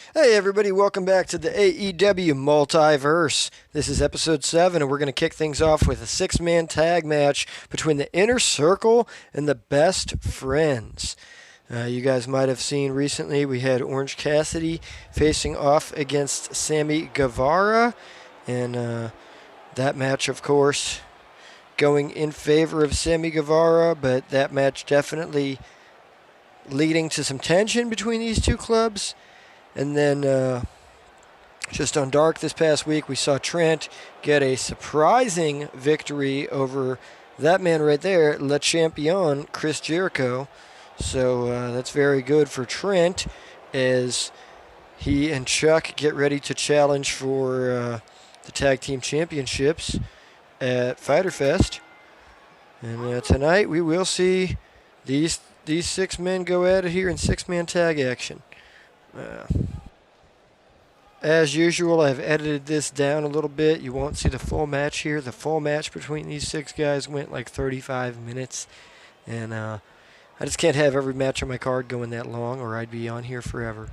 Hey everybody, welcome back to the AEW Multiverse. This is episode 7 and we're going to kick things off with a 6-man tag match between the Inner Circle and the Best Friends. You guys might have seen recently we had Orange Cassidy facing off against Sammy Guevara, and that match, of course, going in favor of Sammy Guevara, but that match definitely leading to some tension between these two clubs. And then just on Dark this past week, we saw Trent get a surprising victory over that man right there, Le Champion, Chris Jericho. So that's very good for Trent as he and Chuck get ready to challenge for the Tag Team Championships at Fyter Fest. And tonight we will see these 6 men go at it here in 6-man tag action. As usual, I've edited this down a little bit. You won't see the full match here. The full match between these 6 guys went like 35 minutes. And I just can't have every match on my card going that long or I'd be on here forever.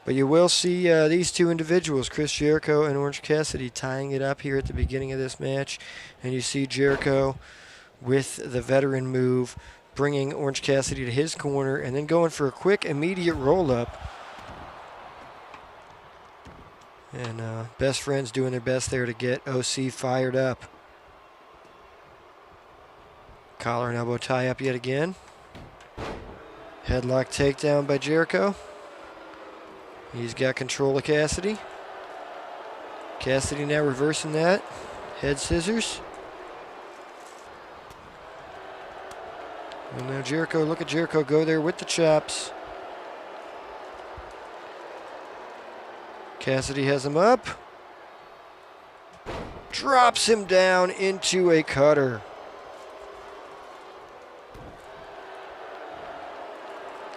But you will see these two individuals, Chris Jericho and Orange Cassidy, tying it up here at the beginning of this match. And you see Jericho with the veteran move, bringing Orange Cassidy to his corner and then going for a quick, immediate roll-up. And Best Friends doing their best there to get OC fired up. Collar and elbow tie up yet again. Headlock takedown by Jericho. He's got control of Cassidy. Cassidy now reversing that. Head scissors. And now Jericho, look at Jericho go there with the chops. Cassidy has him up. Drops him down into a cutter.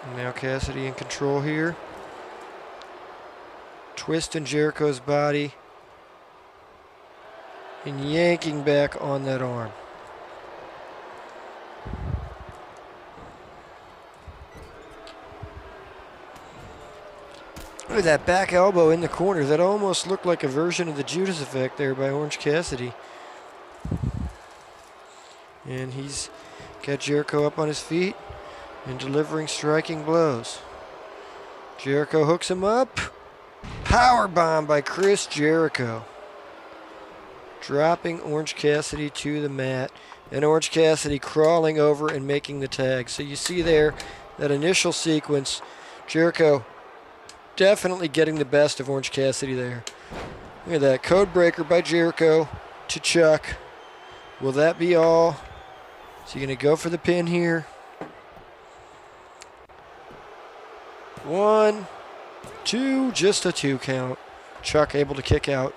And now Cassidy in control here. Twisting Jericho's body. And yanking back on that arm. Look at that back elbow in the corner. That almost looked like a version of the Judas effect there by Orange Cassidy. And he's got Jericho up on his feet and delivering striking blows. Jericho hooks him up. Powerbomb by Chris Jericho. Dropping Orange Cassidy to the mat. And Orange Cassidy crawling over and making the tag. So you see there that initial sequence. Jericho definitely getting the best of Orange Cassidy there. Look at that. Code breaker by Jericho to Chuck. Will that be all? Is he going to go for the pin here? 1, 2, just a 2 count. Chuck able to kick out.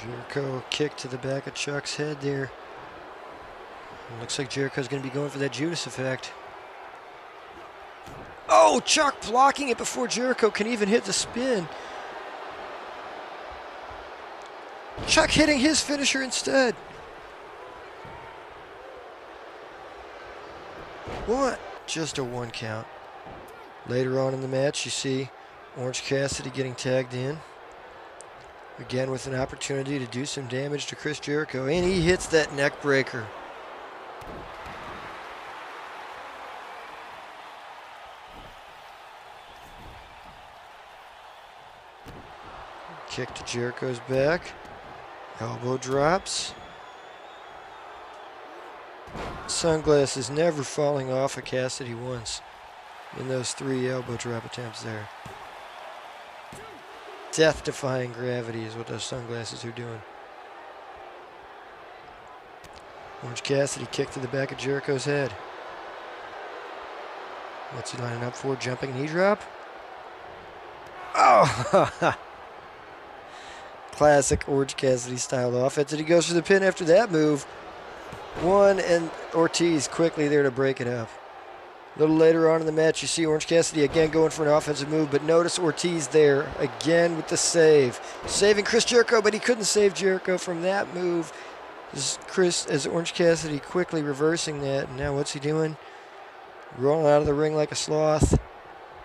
Jericho kick to the back of Chuck's head there. Looks like Jericho's going to be going for that Judas effect. Oh, Chuck blocking it before Jericho can even hit the spin. Chuck hitting his finisher instead. What? Just a 1 count. Later on in the match, you see Orange Cassidy getting tagged in. Again with an opportunity to do some damage to Chris Jericho. And he hits that neck breaker. Kick to Jericho's back. Elbow drops. Sunglasses never falling off of Cassidy once in those 3 elbow drop attempts there. Death-defying gravity is what those sunglasses are doing. Orange Cassidy kick to the back of Jericho's head. What's he lining up for? Jumping knee drop? Oh! Classic Orange Cassidy style offense. And he goes for the pin after that move. 1, and Ortiz quickly there to break it up. A little later on in the match, you see Orange Cassidy again going for an offensive move, but notice Ortiz there again with the save. Saving Chris Jericho, but he couldn't save Jericho from that move. As Orange Cassidy quickly reversing that. And now what's he doing? Rolling out of the ring like a sloth.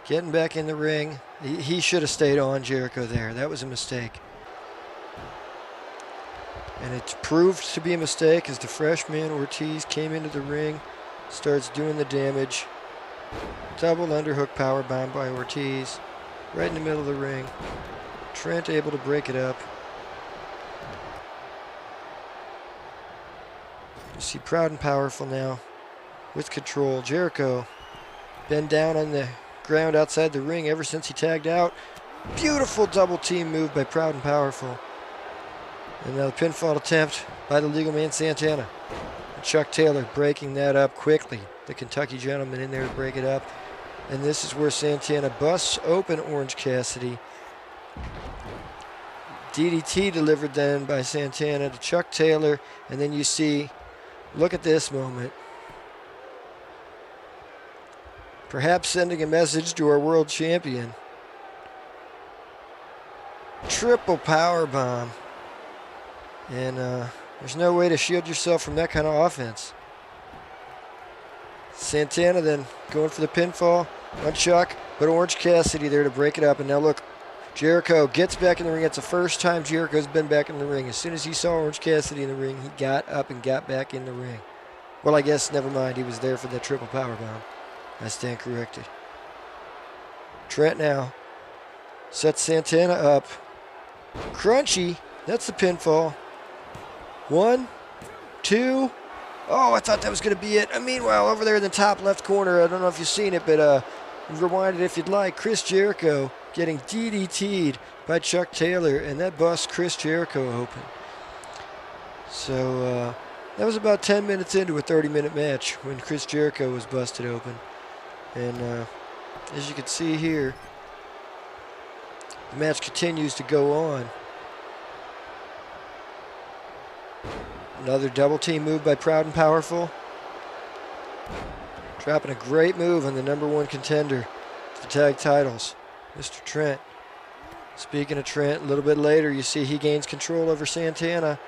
getting back in the ring. He should have stayed on Jericho there. That was a mistake. And it proved to be a mistake as the freshman Ortiz came into the ring, starts doing the damage. Double underhook powerbomb by Ortiz, right in the middle of the ring. Trent able to break it up. You see Proud and Powerful now with control. Jericho been down on the ground outside the ring ever since he tagged out. Beautiful double team move by Proud and Powerful. And now the pinfall attempt by the legal man Santana. Chuck Taylor breaking that up quickly. The Kentucky gentleman in there to break it up. And this is where Santana busts open Orange Cassidy. DDT delivered then by Santana to Chuck Taylor. And then you see, look at this moment. Perhaps sending a message to our world champion. Triple power bomb. And there's no way to shield yourself from that kind of offense. Santana then going for the pinfall on Chuck, but Orange Cassidy there to break it up. And now look, Jericho gets back in the ring. It's the first time Jericho's been back in the ring. As soon as he saw Orange Cassidy in the ring, he got up and got back in the ring. Well, I guess, never mind. He was there for that triple power bomb. I stand corrected. Trent now sets Santana up. Crunchy. That's the pinfall. 1, 2. Oh, I thought that was going to be it. Meanwhile, over there in the top left corner, I don't know if you've seen it, but rewind it if you'd like. Chris Jericho getting DDT'd by Chuck Taylor, and that busts Chris Jericho open. So that was about 10 minutes into a 30-minute match when Chris Jericho was busted open. And as you can see here, the match continues to go on. Another double team move by Proud and Powerful. Dropping a great move on the #1 contender for the tag titles, Mr. Trent. Speaking of Trent, a little bit later, you see he gains control over Santana.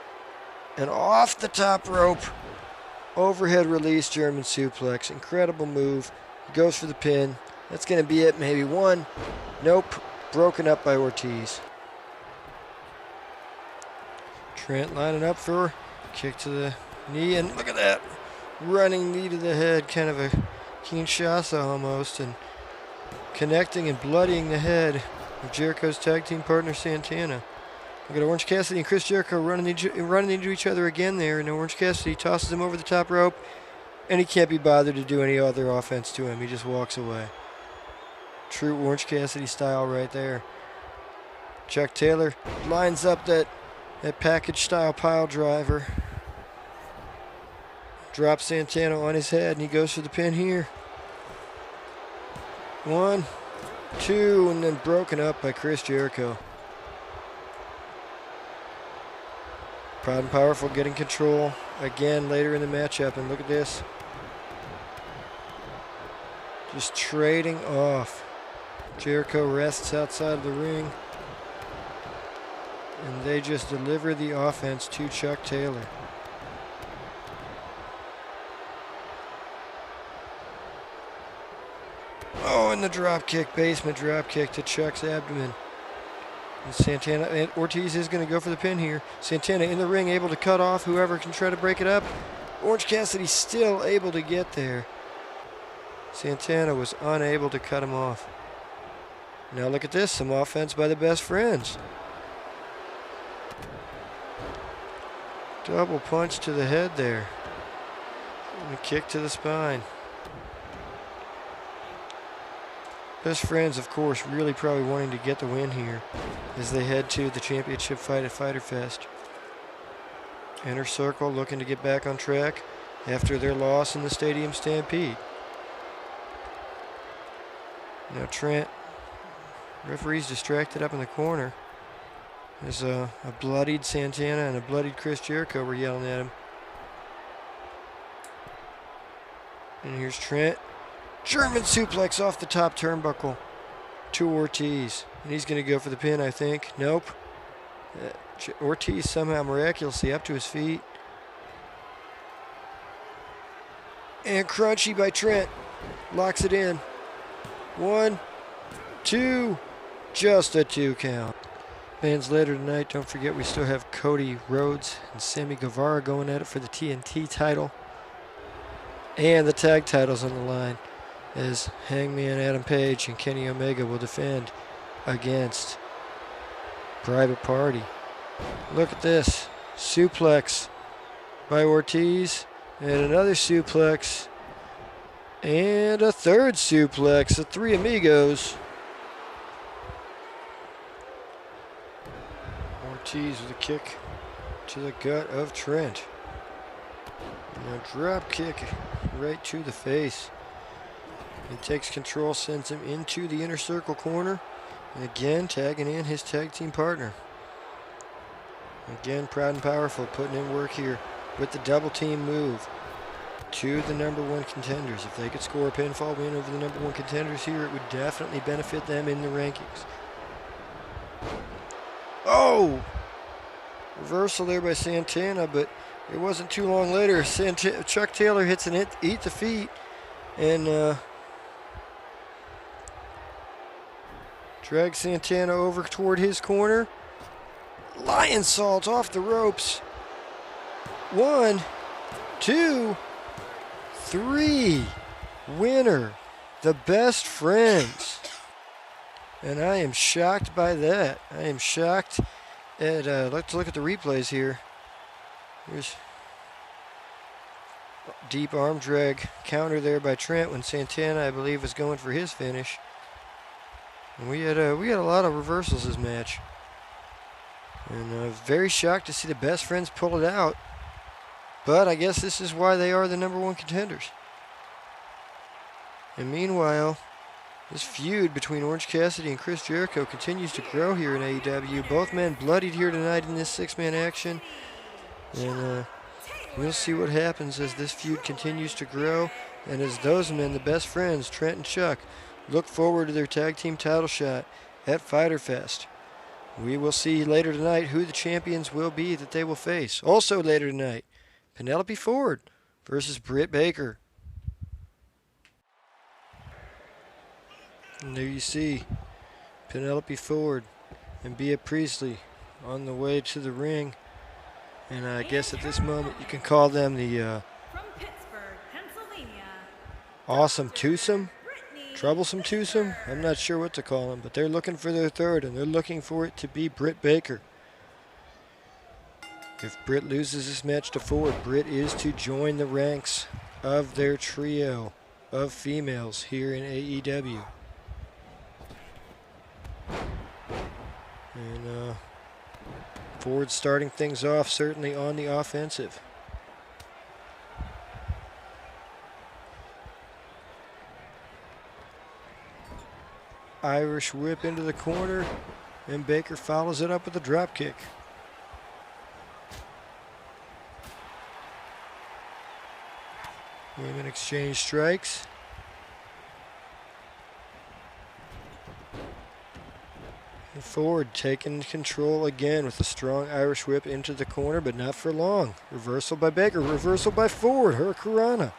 And off the top rope, overhead release German suplex. Incredible move. He goes for the pin. That's going to be it, maybe one. Nope. Broken up by Ortiz. Trent lining up for kick to the knee, and look at that. Running knee to the head, kind of a Kinshasa almost, and connecting and bloodying the head of Jericho's tag team partner Santana. Look at Orange Cassidy and Chris Jericho running into each other again there, and Orange Cassidy tosses him over the top rope, and he can't be bothered to do any other offense to him. He just walks away. True Orange Cassidy style right there. Chuck Taylor lines up that package style pile driver. Drops Santana on his head, and he goes for the pin here. 1, 2, and then broken up by Chris Jericho. Proud and Powerful getting control again later in the matchup, and look at this. Just trading off. Jericho rests outside of the ring, and they just deliver the offense to Chuck Taylor. Oh, and the drop kick, basement drop kick to Chuck's abdomen. And Santana, and Ortiz is going to go for the pin here. Santana in the ring, able to cut off whoever can try to break it up. Orange Cassidy still able to get there. Santana was unable to cut him off. Now look at this, some offense by the Best Friends. Double punch to the head there. And a kick to the spine. Best Friends, of course, really probably wanting to get the win here as they head to the championship fight at Fyter Fest. Inner Circle looking to get back on track after their loss in the Stadium Stampede. Now Trent, referee's distracted up in the corner. There's a bloodied Santana and a bloodied Chris Jericho were yelling at him. And here's Trent. German suplex off the top turnbuckle to Ortiz. And he's going to go for the pin, I think. Nope. Ortiz somehow miraculously up to his feet. And crunchy by Trent. Locks it in. 1, 2. Just a 2 count. Bands later tonight, don't forget we still have Cody Rhodes and Sammy Guevara going at it for the TNT title. And the tag titles on the line as Hangman Adam Page and Kenny Omega will defend against Private Party. Look at this. Suplex by Ortiz. And another suplex. And a third suplex. The Three Amigos. Ortiz with a kick to the gut of Trent. And a drop kick right to the face. He takes control, sends him into the inner circle corner. And again, tagging in his tag team partner. Again, Proud and Powerful putting in work here with the double team move to the number 1 contenders. If they could score a pinfall win over the number 1 contenders here, it would definitely benefit them in the rankings. Oh! Reversal there by Santana, but it wasn't too long later. Chuck Taylor hits an eat the feet and drags Santana over toward his corner. Lion salt off the ropes. 1, 2, 3. Winner. The Best Friends. And I am shocked by that. I am shocked at, let's look at the replays here. Here's deep arm drag counter there by Trent when Santana, I believe, was going for his finish. And we had a lot of reversals this match. And very shocked to see the Best Friends pull it out. But I guess this is why they are the number 1 contenders. And meanwhile, this feud between Orange Cassidy and Chris Jericho continues to grow here in AEW. Both men bloodied here tonight in this 6-man action. And we'll see what happens as this feud continues to grow. And as those men, the Best Friends, Trent and Chuck, look forward to their tag team title shot at Fyter Fest. We will see later tonight who the champions will be that they will face. Also later tonight, Penelope Ford versus Britt Baker. And there you see Penelope Ford and Bea Priestley on the way to the ring. And I guess at this moment you can call them the from Pittsburgh, Pennsylvania, awesome twosome, troublesome twosome. I'm not sure what to call them, but they're looking for their third, and they're looking for it to be Britt Baker. If Britt loses this match to Ford, Britt is to join the ranks of their trio of females here in AEW. And Ford starting things off certainly on the offensive. Irish whip into the corner, and Baker follows it up with a drop kick. Women exchange strikes. And Ford taking control again with a strong Irish whip into the corner, but not for long. Reversal by Baker, reversal by Ford, Hurricanrana.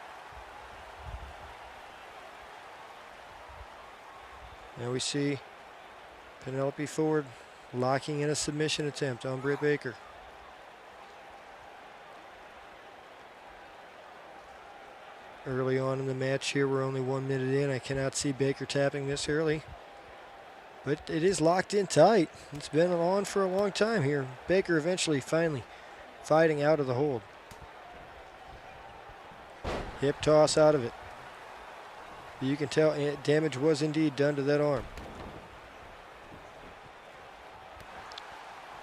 Now we see Penelope Ford locking in a submission attempt on Britt Baker. Early on in the match here, we're only 1 minute in. I cannot see Baker tapping this early. But it is locked in tight. It's been on for a long time here. Baker eventually, finally, fighting out of the hold. Hip toss out of it. You can tell damage was indeed done to that arm.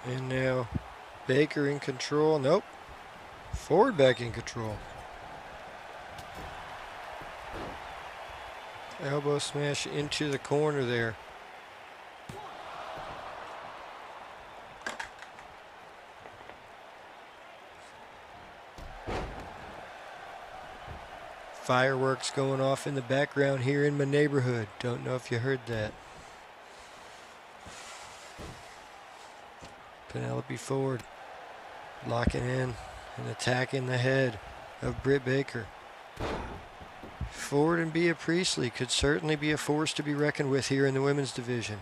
And now Baker in control. Nope. Ford back in control. Elbow smash into the corner there. Fireworks going off in the background here in my neighborhood. Don't know if you heard that. Penelope Ford locking in and attacking the head of Britt Baker. Ford and Bea Priestley could certainly be a force to be reckoned with here in the women's division.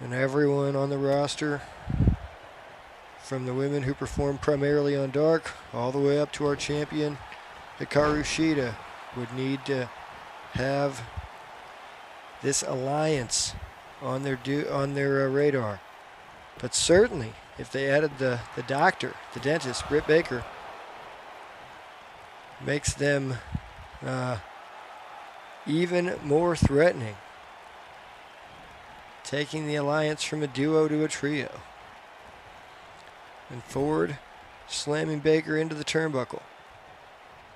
And everyone on the roster, from the women who perform primarily on Dark, all the way up to our champion, Hikaru Shida, would need to have this alliance on their radar. But certainly, if they added the doctor, the dentist, Britt Baker, makes them even more threatening, taking the alliance from a duo to a trio. And Ford slamming Baker into the turnbuckle.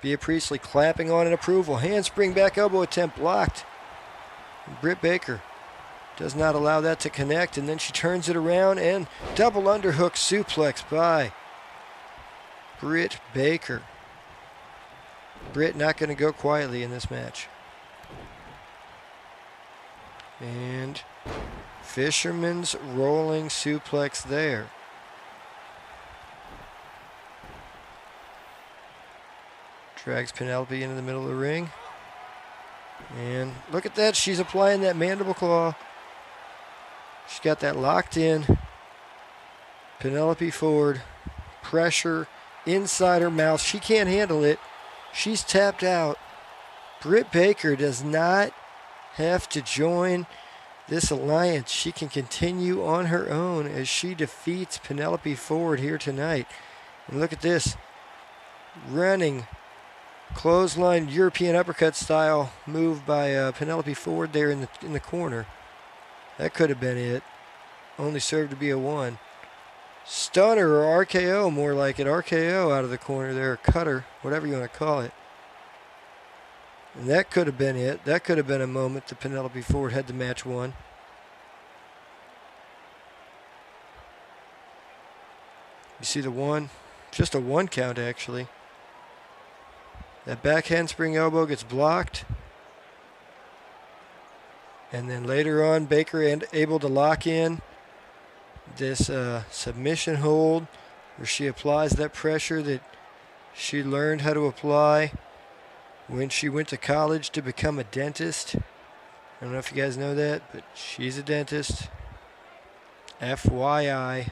Bea Priestley clapping on in approval. Handspring back elbow attempt blocked. And Britt Baker does not allow that to connect, and then she turns it around and double underhook suplex by Britt Baker. Britt not going to go quietly in this match. And Fisherman's rolling suplex there. Drags Penelope into the middle of the ring. And look at that, she's applying that mandible claw. She's got that locked in. Penelope Ford, pressure inside her mouth. She can't handle it. She's tapped out. Britt Baker does not have to join this alliance. She can continue on her own as she defeats Penelope Ford here tonight. And look at this. Running clothesline European uppercut style move by Penelope Ford there in the corner. That could have been it. Only served to be a 1. Stunner or RKO, more like it. RKO out of the corner there, or cutter, whatever you want to call it. And that could have been it. That could have been a moment that Penelope Ford had the match won. You see the 1? Just a 1 count, actually. That back handspring elbow gets blocked. And then later on, Baker able to lock in this submission hold where she applies that pressure that she learned how to apply when she went to college to become a dentist. I don't know if you guys know that, but she's a dentist. FYI.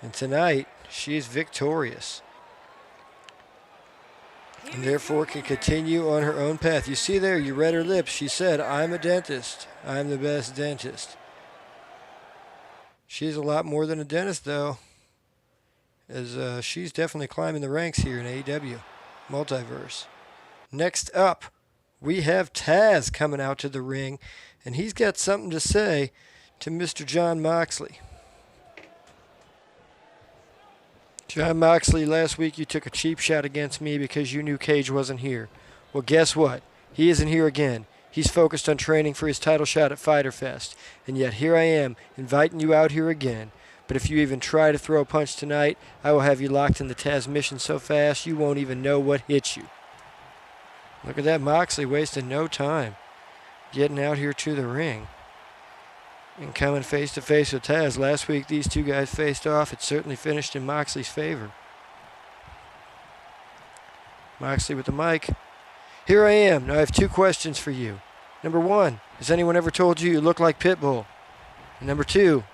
And tonight, she is victorious. And therefore can continue on her own path. You see there, you read her lips. She said, I'm a dentist. I'm the best dentist. She's a lot more than a dentist, though, as she's definitely climbing the ranks here in AEW Multiverse. Next up, we have Taz coming out to the ring, and he's got something to say to Mr. Jon Moxley. Jon Moxley, last week you took a cheap shot against me because you knew Cage wasn't here. Well, guess what? He isn't here again. He's focused on training for his title shot at Fyter Fest. And yet here I am, inviting you out here again. But if you even try to throw a punch tonight, I will have you locked in the Taz mission so fast you won't even know what hit you. Look at that, Moxley wasting no time getting out here to the ring and coming face-to-face with Taz. Last week, these two guys faced off. It certainly finished in Moxley's favor. Moxley with the mic. Here I am. Now, I have 2 questions for you. Number 1, has anyone ever told you you look like Pitbull? And number 2,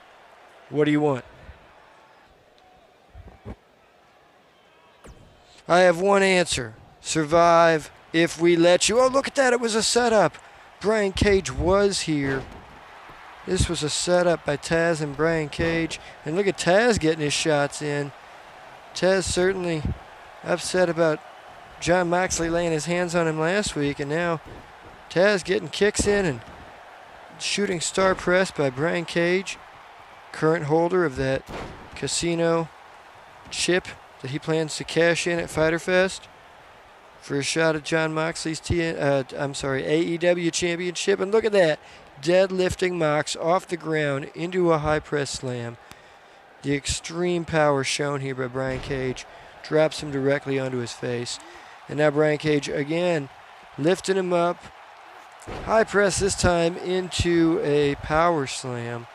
what do you want? I have one answer. Survive if we let you. Oh, look at that. It was a setup. Brian Cage was here. This was a setup by Taz and Brian Cage. And look at Taz getting his shots in. Taz certainly upset about Jon Moxley laying his hands on him last week. And now Taz getting kicks in and shooting star press by Brian Cage, current holder of that casino chip that he plans to cash in at Fyter Fest for a shot at Jon Moxley's AEW championship. And look at that. Deadlifting Mox off the ground into a high press slam. The extreme power shown here by Brian Cage drops him directly onto his face. And now Brian Cage again lifting him up. High press this time into a power slam.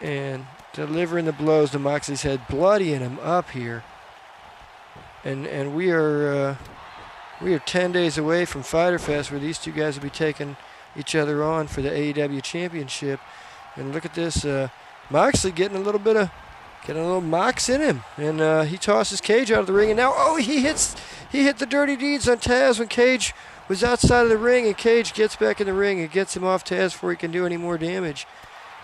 And delivering the blows to Moxley's head, bloodying him up here. And we are 10 days away from Fyter Fest, where these two guys will be taking each other on for the AEW Championship. And look at this, Moxley getting a little mox in him, and he tosses Cage out of the ring. And now, he hit the dirty deeds on Taz when Cage was outside of the ring, and Cage gets back in the ring and gets him off Taz before he can do any more damage.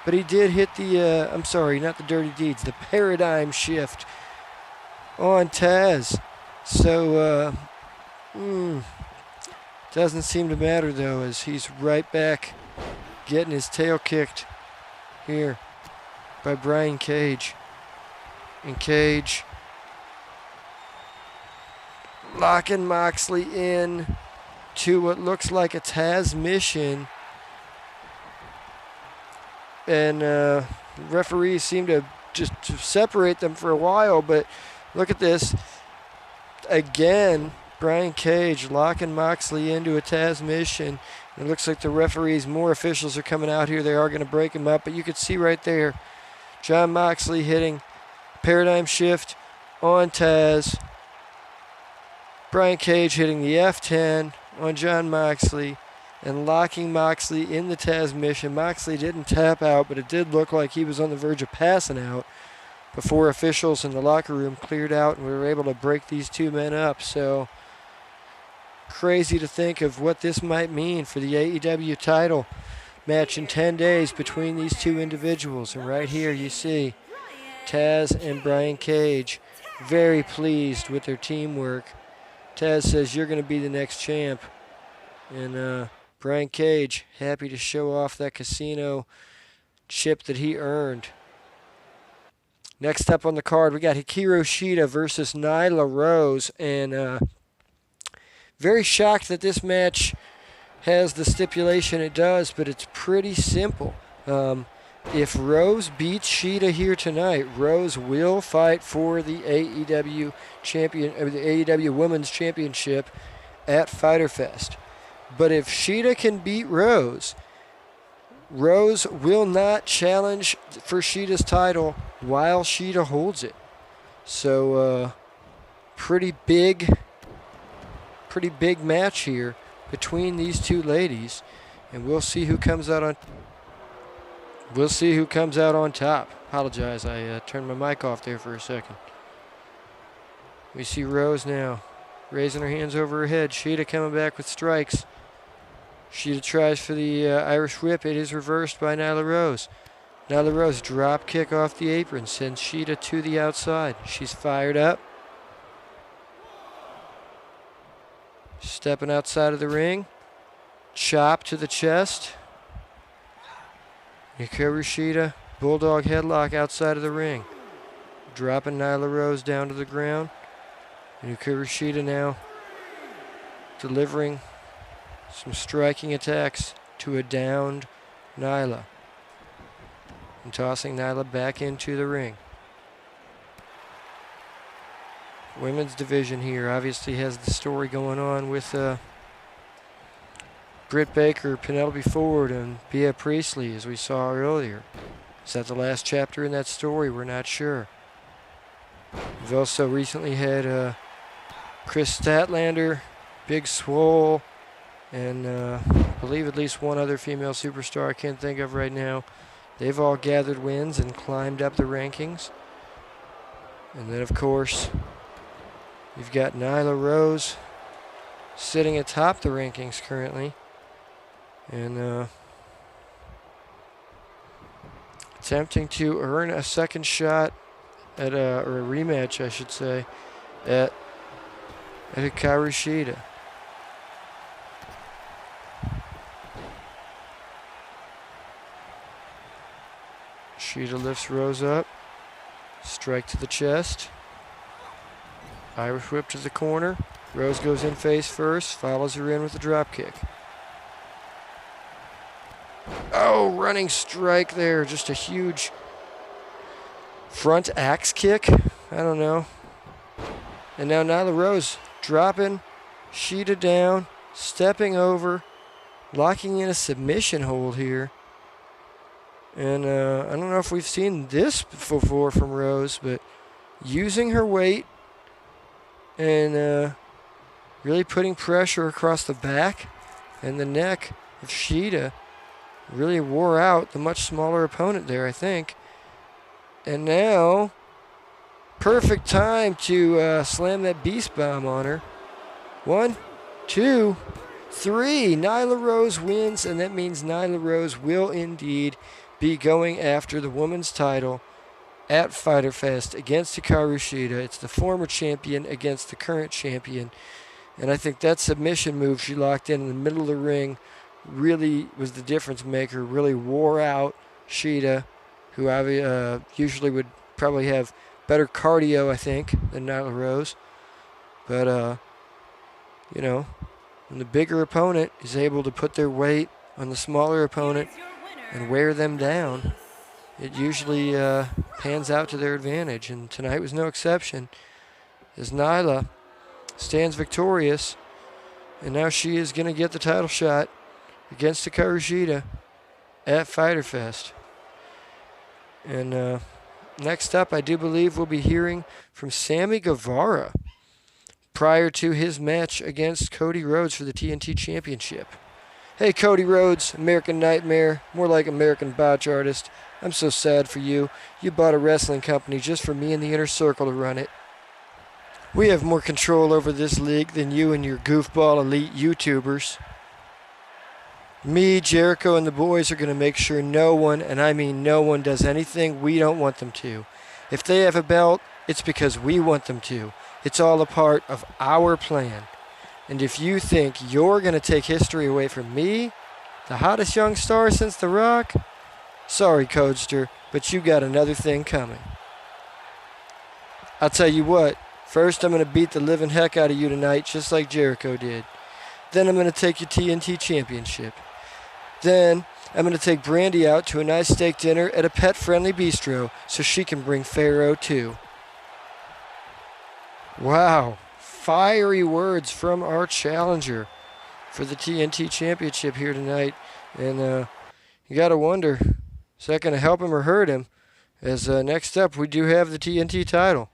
But he did hit the, I'm sorry, not the dirty deeds, the paradigm shift on Taz. So, doesn't seem to matter, though, as he's right back getting his tail kicked here by Brian Cage. And Cage locking Moxley in to what looks like a Taz mission. And referees seem to just separate them for a while, but look at this. Again, Brian Cage locking Moxley into a Taz mission. It looks like the referees, more officials are coming out here. They are going to break him up, but you can see right there, Jon Moxley hitting paradigm shift on Taz. Brian Cage hitting the F10 on Jon Moxley and locking Moxley in the Taz mission. Moxley didn't tap out, but it did look like he was on the verge of passing out before officials in the locker room cleared out and we were able to break these two men up. So crazy to think of what this might mean for the AEW title match in 10 days between these two individuals. And right here you see Taz and Brian Cage very pleased with their teamwork. Taz says, "You're going to be the next champ." And Brian Cage happy to show off that casino chip that he earned. Next up on the card, we got Hikaru Shida versus Nyla Rose. And very shocked that this match has the stipulation it does, but it's pretty simple. If Rose beats Shida here tonight, Rose will fight for the AEW the AEW Women's Championship at Fyter Fest. But if Shida can beat Rose, Rose will not challenge for Shida's title while Shida holds it. So, pretty big match here between these two ladies, and we'll see who comes out on. We'll see who comes out on top. Apologize, I turned my mic off there for a second. We see Rose now raising her hands over her head. Shida coming back with strikes. Shida tries for the Irish whip. It is reversed by Nyla Rose. Nyla Rose drop kick off the apron, sends Shida to the outside. She's fired up. Stepping outside of the ring. Chop to the chest. Hikaru Shida, bulldog headlock outside of the ring. Dropping Nyla Rose down to the ground. And Hikaru Shida now delivering some striking attacks to a downed Nyla. And tossing Nyla back into the ring. Women's division here obviously has the story going on with Britt Baker, Penelope Ford, and Bea Priestley, as we saw earlier. Is that the last chapter in that story? We're not sure. We've also recently had Chris Statlander, Big Swole, and I believe at least one other female superstar I can't think of right now. They've all gathered wins and climbed up the rankings. And then, of course, you've got Nyla Rose sitting atop the rankings currently. And attempting to earn a second shot at or a rematch, I should say, at Hikaru Shida. Shida lifts Rose up. Strike to the chest. Irish whip to the corner. Rose goes in face first, follows her in with a drop kick. Oh, running strike there. Just a huge front axe kick. I don't know. And now Nyla Rose dropping Shida down, stepping over, locking in a submission hold here. And I don't know if we've seen this before from Rose, but using her weight and really putting pressure across the back and the neck of Shida. Really wore out the much smaller opponent there, I think. And now, perfect time to slam that beast bomb on her. 1, 2, 3. Nyla Rose wins, and that means Nyla Rose will indeed be going after the women's title at Fyter Fest against Hikaru Shida. It's the former champion against the current champion. And I think that submission move she locked in the middle of the ring really was the difference maker, really wore out Shida, who usually would probably have better cardio, I think, than Nyla Rose. But, when the bigger opponent is able to put their weight on the smaller opponent and wear them down, it usually pans out to their advantage. And tonight was no exception, as Nyla stands victorious, and now she is going to get the title shot against Hikaru Shida at Fyter Fest. And next up, I do believe we'll be hearing from Sammy Guevara prior to his match against Cody Rhodes for the TNT Championship. Hey, Cody Rhodes, American Nightmare, more like American Botch Artist. I'm so sad for you. You bought a wrestling company just for me and the Inner Circle to run it. We have more control over this league than you and your goofball elite YouTubers. Me, Jericho, and the boys are going to make sure no one, and I mean no one, does anything we don't want them to. If they have a belt, it's because we want them to. It's all a part of our plan. And if you think you're going to take history away from me, the hottest young star since The Rock, sorry, Codester, but you got another thing coming. I'll tell you what, first I'm going to beat the living heck out of you tonight, just like Jericho did. Then I'm going to take your TNT Championship. Then I'm going to take Brandy out to a nice steak dinner at a pet-friendly bistro so she can bring Pharaoh too. Wow, fiery words from our challenger for the TNT Championship here tonight. And you got to wonder, is that going to help him or hurt him? As next up, we do have the TNT title.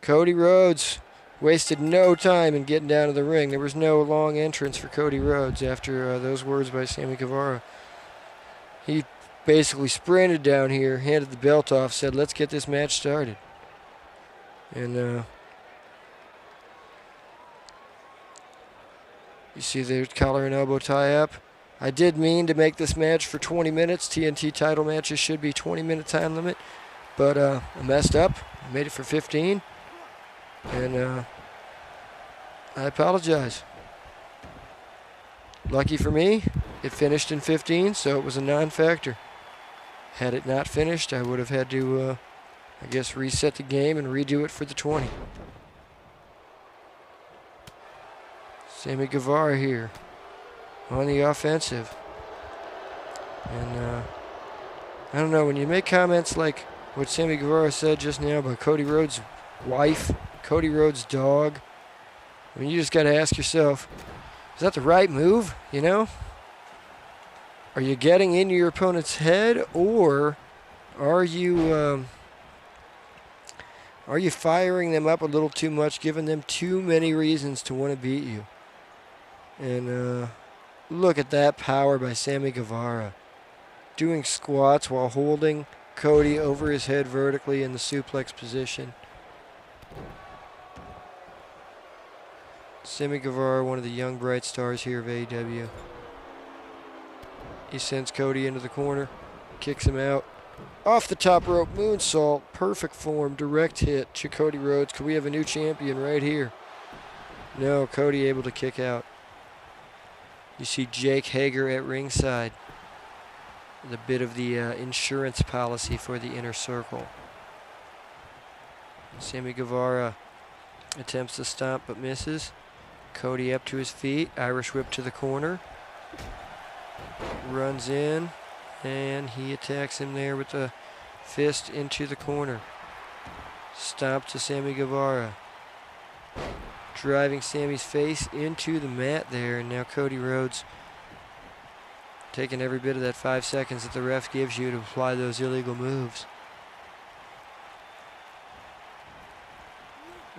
Cody Rhodes wasted no time in getting down to the ring. There was no long entrance for Cody Rhodes after those words by Sammy Guevara. He basically sprinted down here, handed the belt off, said, let's get this match started. And you see there's collar and elbow tie-up. I did mean to make this match for 20 minutes. TNT title matches should be 20-minute time limit. But I messed up. I made it for 15. And I apologize. Lucky for me, it finished in 15, so it was a non-factor. Had it not finished, I would have had to, reset the game and redo it for the 20. Sammy Guevara here on the offensive. And I don't know, when you make comments like what Sammy Guevara said just now about Cody Rhodes' wife, Cody Rhodes' dog, I mean, you just got to ask yourself, is that the right move, you know? Are you getting into your opponent's head, or are you firing them up a little too much, giving them too many reasons to want to beat you? And look at that power by Sammy Guevara. Doing squats while holding Cody over his head vertically in the suplex position. Sammy Guevara, one of the young bright stars here of AEW. He sends Cody into the corner, kicks him out. Off the top rope, moonsault, perfect form, direct hit to Cody Rhodes. Could we have a new champion right here? No, Cody able to kick out. You see Jake Hager at ringside. The bit of the insurance policy for the Inner Circle. Sammy Guevara attempts to stomp but misses. Cody up to his feet, Irish whip to the corner. Runs in, and he attacks him there with a fist into the corner. Stomp to Sammy Guevara. Driving Sammy's face into the mat there, and now Cody Rhodes taking every bit of that 5 seconds that the ref gives you to apply those illegal moves.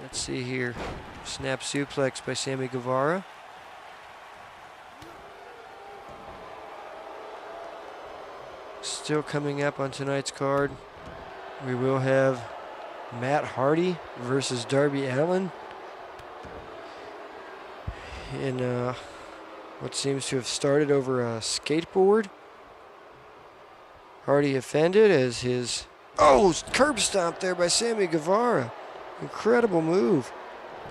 Let's see here. Snap suplex by Sammy Guevara. Still coming up on tonight's card, we will have Matt Hardy versus Darby Allin in what seems to have started over a skateboard. Hardy offended as his curb stomp there by Sammy Guevara. Incredible move.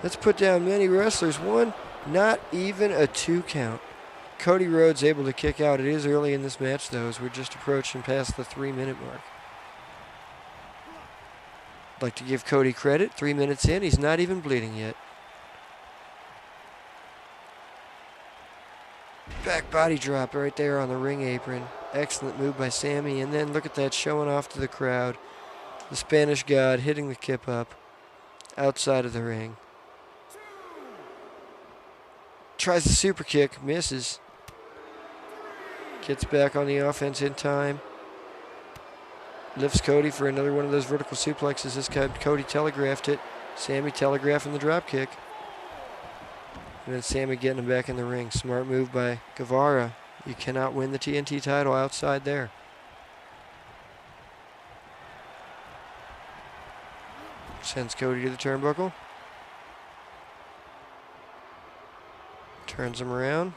That's put down many wrestlers. One, not even a 2 count. Cody Rhodes able to kick out. It is early in this match, though, as we're just approaching past the 3-minute mark. I'd like to give Cody credit. 3 minutes in, he's not even bleeding yet. Back body drop right there on the ring apron. Excellent move by Sammy. And then look at that, showing off to the crowd. The Spanish God hitting the kip up outside of the ring. Tries the super kick, misses. Gets back on the offense in time. Lifts Cody for another one of those vertical suplexes. This time Cody telegraphed it. Sammy telegraphing the drop kick. And then Sammy getting him back in the ring. Smart move by Guevara. You cannot win the TNT title outside there. Sends Cody to the turnbuckle. Turns him around.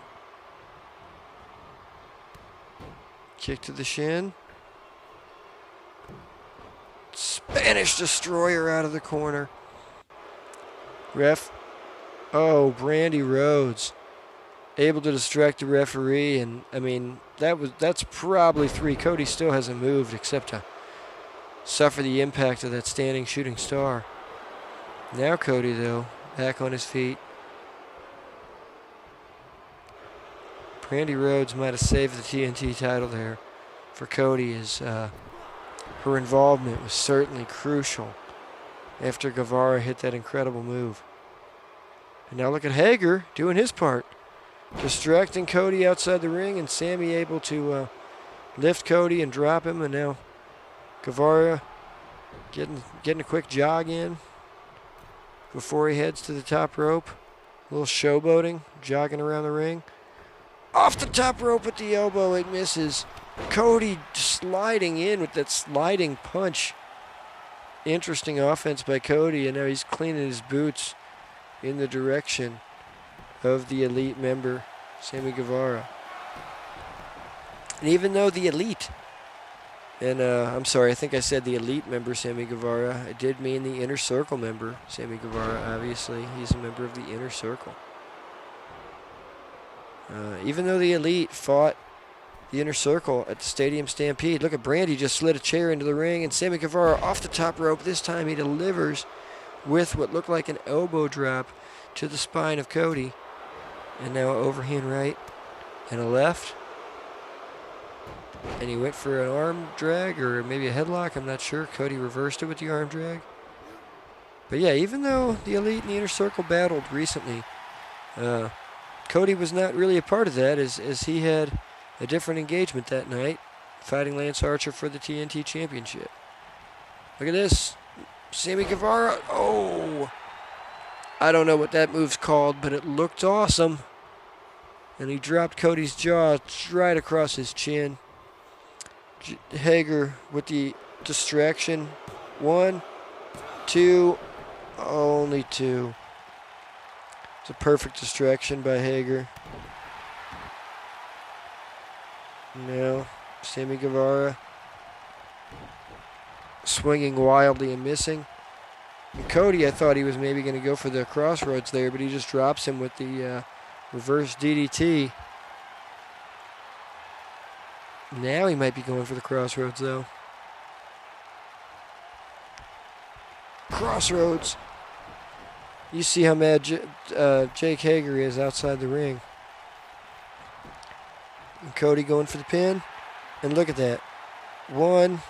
Kick to the shin. Spanish Destroyer out of the corner. Ref. Oh, Brandy Rhodes. Able to distract the referee, and I mean that's probably 3. Cody still hasn't moved except to suffer the impact of that standing shooting star. Now Cody, though, back on his feet. Brandy Rhodes might have saved the TNT title there for Cody, as her involvement was certainly crucial after Guevara hit that incredible move. And now look at Hager doing his part. Distracting Cody outside the ring, and Sammy able to lift Cody and drop him, and now Guevara getting a quick jog in before he heads to the top rope. A little showboating, jogging around the ring. Off the top rope at the elbow, it misses. Cody sliding in with that sliding punch. Interesting offense by Cody, and now he's cleaning his boots in the direction of the Elite member, Sammy Guevara. And even though the Elite, and I'm sorry, I think I said the Elite member, Sammy Guevara. I did mean the Inner Circle member, Sammy Guevara, obviously. He's a member of the Inner Circle. Even though the Elite fought the Inner Circle at the Stadium Stampede, look at Brandy just slid a chair into the ring, and Sammy Guevara off the top rope. This time he delivers with what looked like an elbow drop to the spine of Cody. And now overhand right and a left. And he went for an arm drag or maybe a headlock. I'm not sure. Cody reversed it with the arm drag. But yeah, even though the Elite and the Inner Circle battled recently, Cody was not really a part of that, as he had a different engagement that night, fighting Lance Archer for the TNT Championship. Look at this. Sammy Guevara. Oh! I don't know what that move's called, but it looked awesome. And he dropped Cody's jaw right across his chin. Hager with the distraction. 1, 2, only 2. It's a perfect distraction by Hager. Now, Sammy Guevara swinging wildly and missing. And Cody, I thought he was maybe going to go for the crossroads there, but he just drops him with the reverse DDT. Now he might be going for the crossroads, though. Crossroads. You see how mad Jake Hager is outside the ring. And Cody going for the pin. And look at that. 1,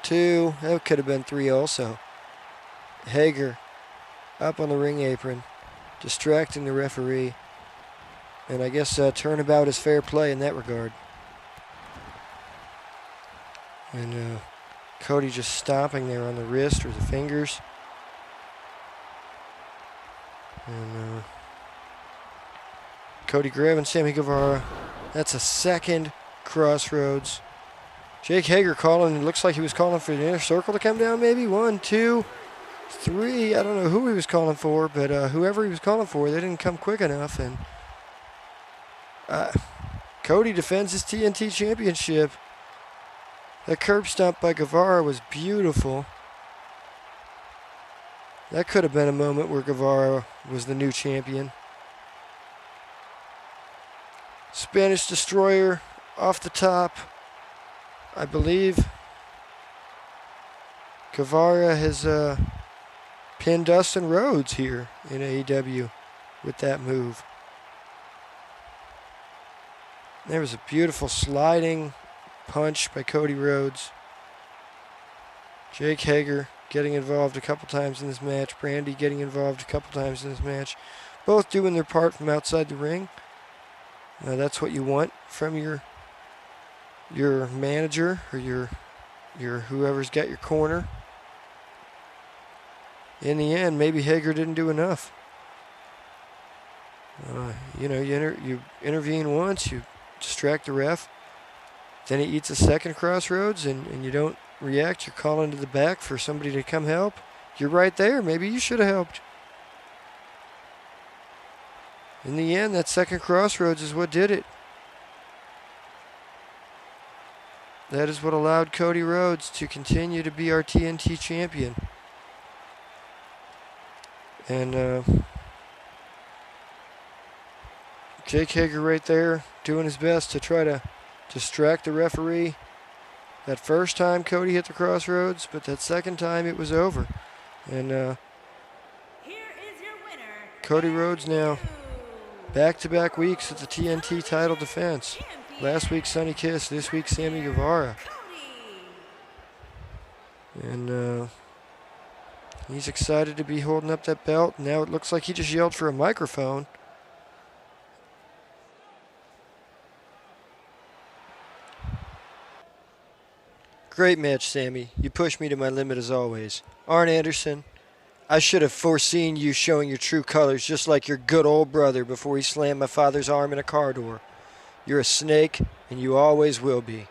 2, that could have been 3 also. Hager up on the ring apron, distracting the referee. And I guess turnabout is fair play in that regard. And Cody just stomping there on the wrist or the fingers. And Cody grabbing Sammy Guevara. That's a second crossroads. Jake Hager calling. It looks like he was calling for the inner circle to come down, maybe. 1, 2, 3. I don't know who he was calling for, but whoever he was calling for, they didn't come quick enough. And Cody defends his TNT championship. That curb stomp by Guevara was beautiful. That could have been a moment where Guevara was the new champion. Spanish Destroyer off the top. I believe Guevara has pinned Dustin Rhodes here in AEW with that move. There was a beautiful sliding punch by Cody Rhodes. Jake Hager getting involved a couple times in this match. Brandy getting involved a couple times in this match. Both doing their part from outside the ring. That's what you want from your manager or your whoever's got your corner. In the end, maybe Hager didn't do enough. You intervene once, you distract the ref. Then he eats a second crossroads and you don't react. You're calling to the back for somebody to come help. You're right there. Maybe you should have helped. In the end, that second crossroads is what did it. That is what allowed Cody Rhodes to continue to be our TNT champion. And Jake Hager right there doing his best to try to distract the referee. That first time Cody hit the crossroads, but that second time it was over. And Here is your winner, Cody Rhodes now back-to-back weeks at the TNT title defense. Last week Sonny Kiss, this week Sammy Guevara. And he's excited to be holding up that belt. Now it looks like he just yelled for a microphone. Great match, Sammy. You pushed me to my limit as always. Arn Anderson, I should have foreseen you showing your true colors just like your good old brother before he slammed my father's arm in a car door. You're a snake, and you always will be.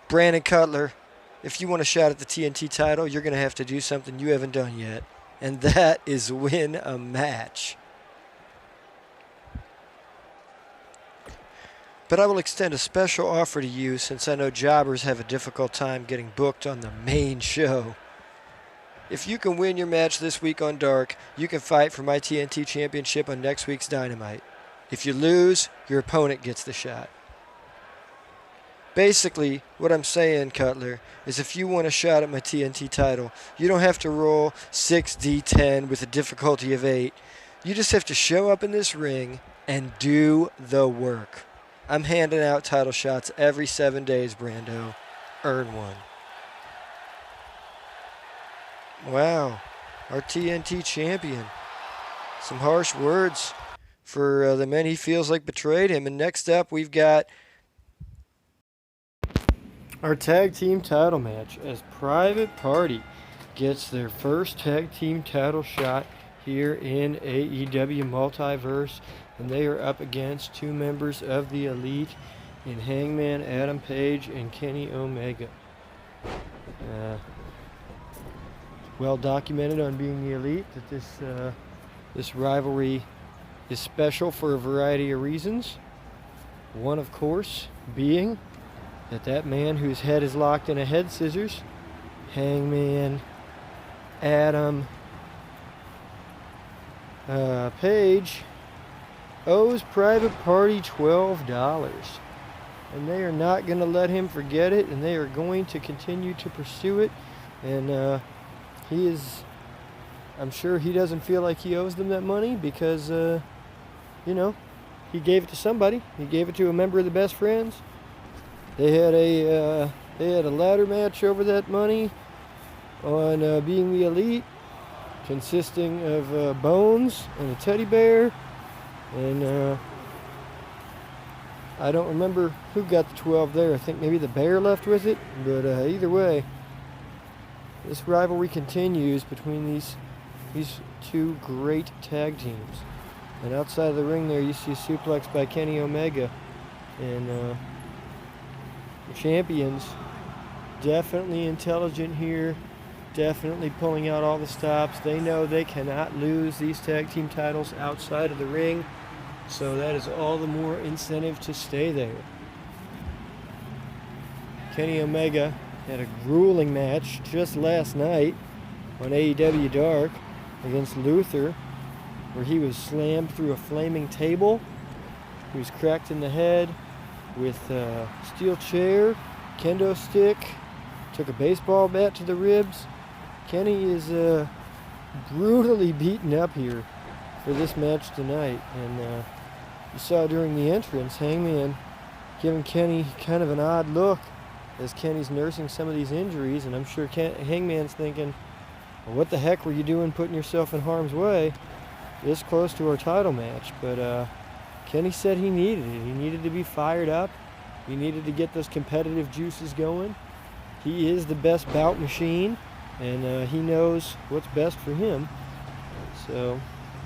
Brandon Cutler, if you want a shot at the TNT title, you're going to have to do something you haven't done yet, and that is win a match. But I will extend a special offer to you since I know jobbers have a difficult time getting booked on the main show. If you can win your match this week on Dark, you can fight for my TNT championship on next week's Dynamite. If you lose, your opponent gets the shot. Basically, what I'm saying, Cutler, is if you want a shot at my TNT title, you don't have to roll 6d10 with a difficulty of 8. You just have to show up in this ring and do the work. I'm handing out title shots every 7 days, Brando. Earn one. Wow, our TNT champion. Some harsh words for the men he feels like betrayed him. And next up, we've got our tag team title match as Private Party gets their first tag team title shot here in AEW Multiverse. And they are up against two members of the Elite in Hangman Adam Page and Kenny Omega. Well documented on Being the Elite that this rivalry is special for a variety of reasons. One, of course, being that man whose head is locked in a head scissors, Hangman Adam Page, owes Private Party $12. And they are not going to let him forget it, and they are going to continue to pursue it. And I'm sure he doesn't feel like he owes them that money because, he gave it to somebody. He gave it to a member of the Best Friends. They had a ladder match over that money on Being the Elite, consisting of Bones and a teddy bear. And I don't remember who got the 12 there. I think maybe the bear left with it. But either way, this rivalry continues between these These two great tag teams. And outside of the ring there, you see a suplex by Kenny Omega. And the champions, definitely intelligent here. Definitely pulling out all the stops. They know they cannot lose these tag team titles outside of the ring. So that is all the more incentive to stay there. Kenny Omega had a grueling match just last night on AEW Dark against Luther, where he was slammed through a flaming table. He was cracked in the head with a steel chair, kendo stick, took a baseball bat to the ribs. Kenny is brutally beaten up here for this match tonight. And you saw during the entrance, Hangman giving Kenny kind of an odd look as Kenny's nursing some of these injuries. And I'm sure Hangman's thinking, well, what the heck were you doing putting yourself in harm's way this close to our title match? But Kenny said he needed it. He needed to be fired up. He needed to get those competitive juices going. He is the best bout machine, and he knows what's best for him. So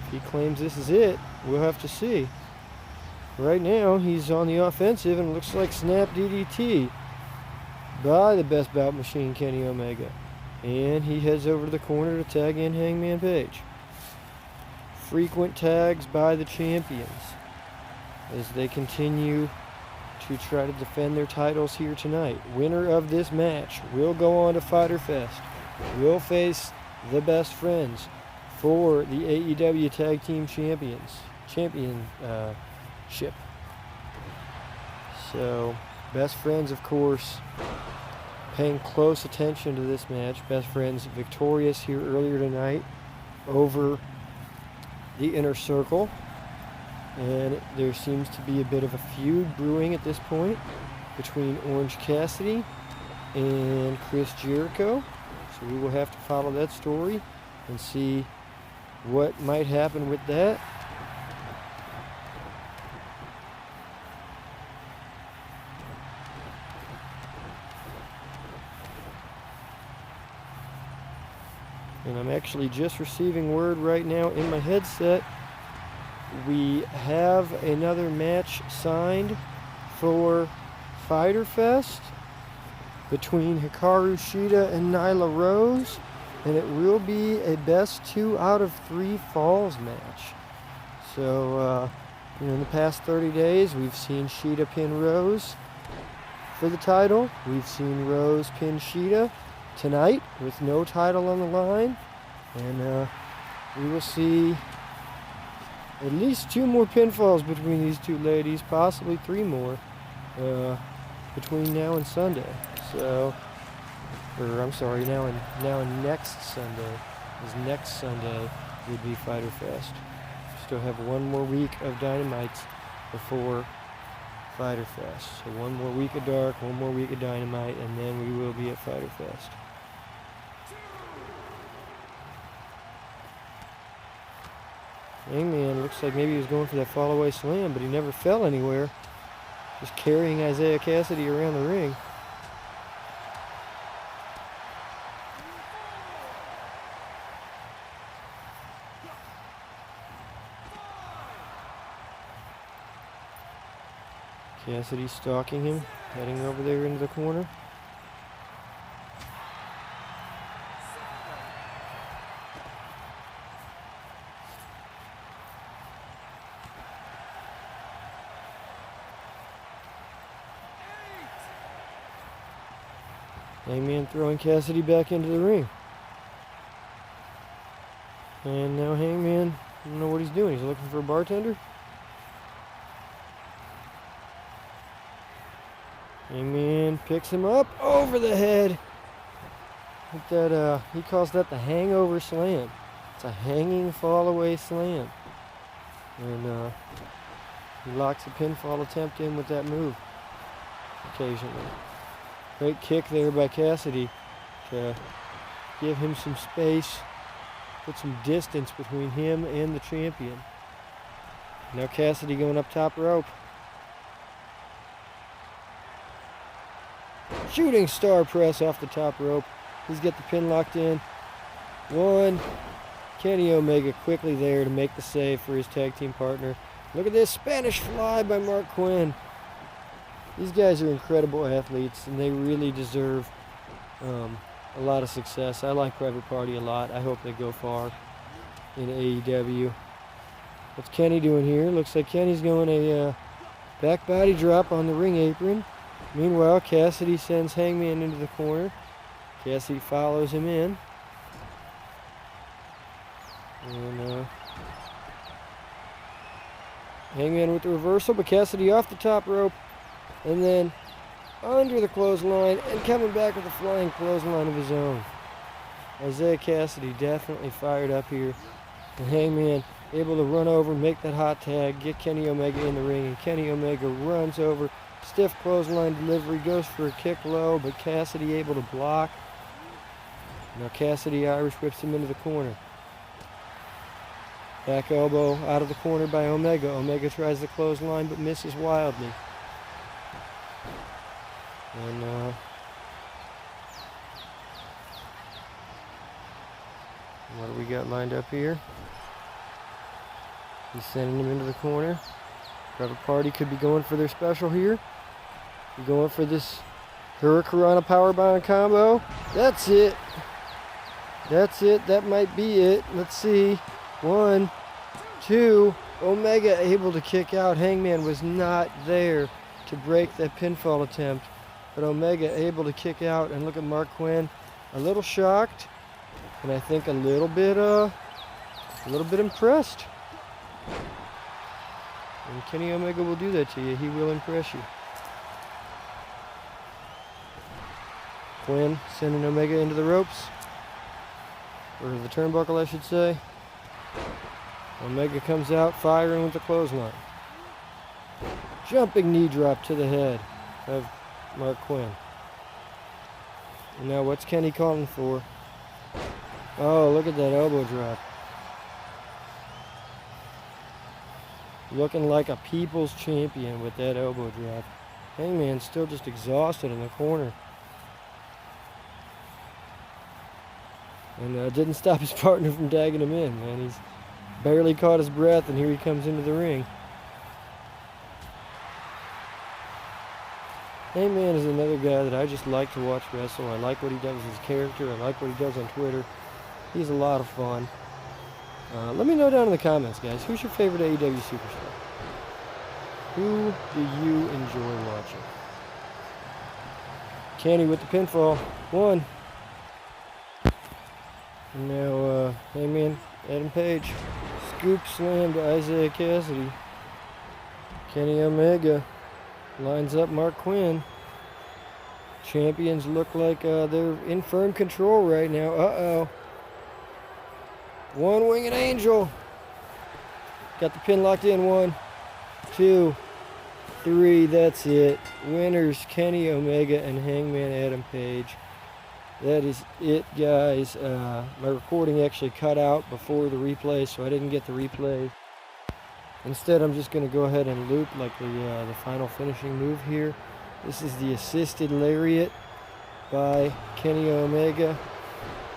if he claims this is it, we'll have to see. Right now, he's on the offensive, and it looks like snap DDT by the best bout machine, Kenny Omega. And he heads over to the corner to tag in Hangman Page. Frequent tags by the champions as they continue to try to defend their titles here tonight. Winner of this match will go on to Fyter Fest. Will face the best friends for the AEW Tag Team Championship. So, best friends, of course, paying close attention to this match. Best friends victorious here earlier tonight over the Inner Circle. And there seems to be a bit of a feud brewing at this point between Orange Cassidy and Chris Jericho. So we will have to follow that story and see what might happen with that. And I'm actually just receiving word right now in my headset. We have another match signed for Fyter Fest between Hikaru Shida and Nyla Rose, and it will be a best 2 out of 3 falls match. So, in the past 30 days, we've seen Shida pin Rose for the title. We've seen Rose pin Shida tonight with no title on the line, and we will see at least 2 more pinfalls between these two ladies, possibly 3 more between now and Sunday. So, now and next Sunday, as next Sunday would be Fyter Fest. Still have 1 more week of Dynamite before Fyter Fest. So 1 more week of Dark, 1 more week of Dynamite, and then we will be at Fyter Fest. Hangman looks like maybe he was going for that fall-away slam, but he never fell anywhere. Just carrying Isaiah Cassidy around the ring. Cassidy stalking him, heading over there into the corner. Hangman throwing Cassidy back into the ring. And now Hangman, I don't know what he's doing. He's looking for a bartender. Hangman picks him up over the head. With that, he calls that the hangover slam. It's a hanging fall away slam. And he locks a pinfall attempt in with that move occasionally. Great kick there by Cassidy to give him some space, put some distance between him and the champion. Now Cassidy going up top rope. Shooting star press off the top rope. He's got the pin locked in. 1, Kenny Omega quickly there to make the save for his tag team partner. Look at this Spanish fly by Mark Quinn. These guys are incredible athletes, and they really deserve a lot of success. I like Private Party a lot. I hope they go far in AEW. What's Kenny doing here? Looks like Kenny's going a back body drop on the ring apron. Meanwhile, Cassidy sends Hangman into the corner. Cassidy follows him in. And Hangman with the reversal, but Cassidy off the top rope. And then under the clothesline and coming back with a flying clothesline of his own. Isaiah Cassidy definitely fired up here. And Hangman able to run over, make that hot tag, get Kenny Omega in the ring, and Kenny Omega runs over. Stiff clothesline delivery, goes for a kick low, but Cassidy able to block. Now Cassidy Irish whips him into the corner. Back elbow out of the corner by Omega. Omega tries the clothesline but misses wildly. And what do we got lined up here? He's sending him into the corner. Private Party could be going for their special here. We're going for this Hurricanrana Powerbomb combo. That's it. That's it. That might be it. Let's see. 1, 2. Omega able to kick out. Hangman was not there to break that pinfall attempt. But Omega able to kick out. And look at Mark Quinn. A little shocked. And I think a little bit impressed. And Kenny Omega will do that to you. He will impress you. Quinn sending Omega into the ropes. Or the turnbuckle, I should say. Omega comes out firing with the clothesline. Jumping knee drop to the head of Mark Quinn. And now what's Kenny calling for? Oh, look at that elbow drop. Looking like a people's champion with that elbow drop. Hangman's still just exhausted in the corner. And didn't stop his partner from tagging him in, man. He's barely caught his breath, and here he comes into the ring. Hangman is another guy that I just like to watch wrestle. I like what he does with his character. I like what he does on Twitter. He's a lot of fun. Let me know down in the comments, guys. Who's your favorite AEW superstar? Who do you enjoy watching? Kenny with the pinfall. 1. And now, Hangman, Adam Page. Scoop slam to Isaiah Cassidy. Kenny Omega lines up Mark Quinn. Champions look like they're in firm control right now. Uh-oh. One-winged angel. Got the pin locked in. 1, 2, 3. That's it. Winners, Kenny Omega and Hangman Adam Page. That is it, guys. My recording actually cut out before the replay, so I didn't get the replay. Instead, I'm just going to go ahead and loop like the final finishing move here. This is the assisted lariat by Kenny Omega.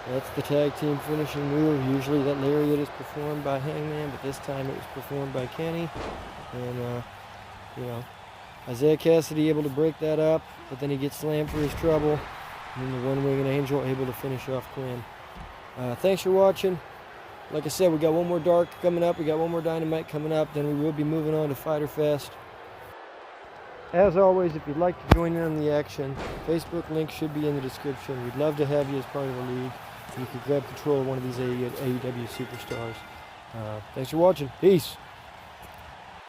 That's the tag team finishing move. Usually that lariat is performed by Hangman, but this time it was performed by Kenny. And, Isaiah Cassidy able to break that up, but then he gets slammed for his trouble. And then the one-winged angel able to finish off Quinn. Thanks for watching. Like I said, we got one more Dark coming up. We got one more Dynamite coming up. Then we will be moving on to Fyter Fest. As always, if you'd like to join in on the action, Facebook link should be in the description. We'd love to have you as part of the league. You could grab control of one of these AEW superstars. Thanks for watching. Peace.